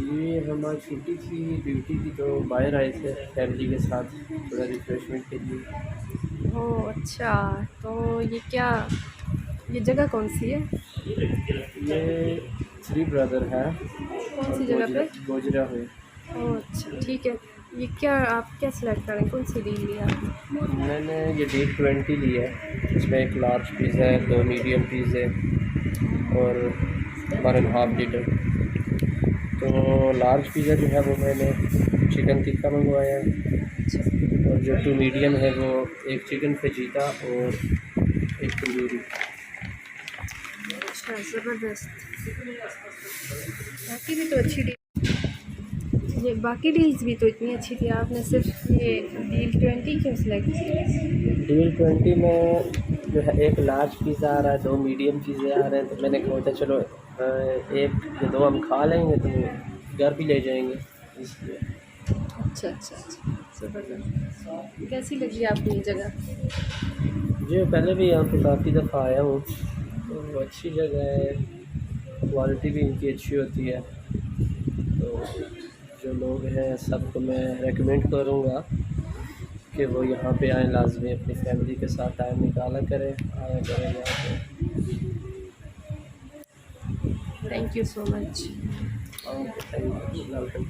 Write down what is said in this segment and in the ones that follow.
जी, हम आज छुट्टी थी ड्यूटी की, तो बाहर आए थे फैमिली के साथ थोड़ा रिफ़्रेशमेंट के लिए। ओह अच्छा, तो ये जगह कौन सी है? ये थ्री ब्रदर है कौन और सी जगह पे? गोजरा हुए। ओह अच्छा, ठीक है। ये आप क्या सिलेक्ट करें, कौन सी डील लिया आपने? मैंने ये D20 ली है। इसमें एक लार्ज पिज़्ज़ा है, 2 मीडियम पिज़्ज़े और 1.5 लीटर। तो लार्ज पिज़्ज़ा जो है वो मैंने चिकन टिक्का मंगवाया है, अच्छा और जो 2 मीडियम है वो एक चिकन फेजीता और एक तंदूरी। अच्छा, ज़बरदस्त। बाकी भी तो अच्छी डील, ये बाकी डील्स भी तो इतनी अच्छी थी, आपने सिर्फ ये डील 20 क्यों सिलेक्ट की? D20 में जो है एक लार्ज पिज़्ज़ा आ रहा है, 2 मीडियम पिज़्ज़े आ रहे हैं, तो मैंने सोचा चलो एक या 2 हम खा लेंगे तो घर भी ले जाएंगे, इसलिए। अच्छा अच्छा अच्छा, ज़बरदस्त। कैसी लगी आपको ये जगह? जी, पहले भी यहाँ पे काफ़ी दफ़ा आया हूँ, तो अच्छी जगह है, क्वालिटी भी इनकी अच्छी होती है। तो जो लोग हैं सबको मैं रेकमेंड करूँगा कि वो यहाँ पे आएँ, लाज़मी अपनी फैमिली के साथ टाइम निकाला करें, आया करें यहाँ पे। Thank you so much. Okay, thank you, welcome.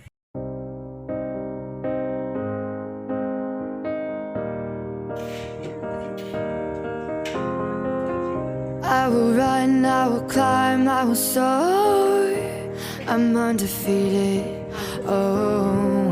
I will run, I will climb, I will soar. I'm undefeated. Oh.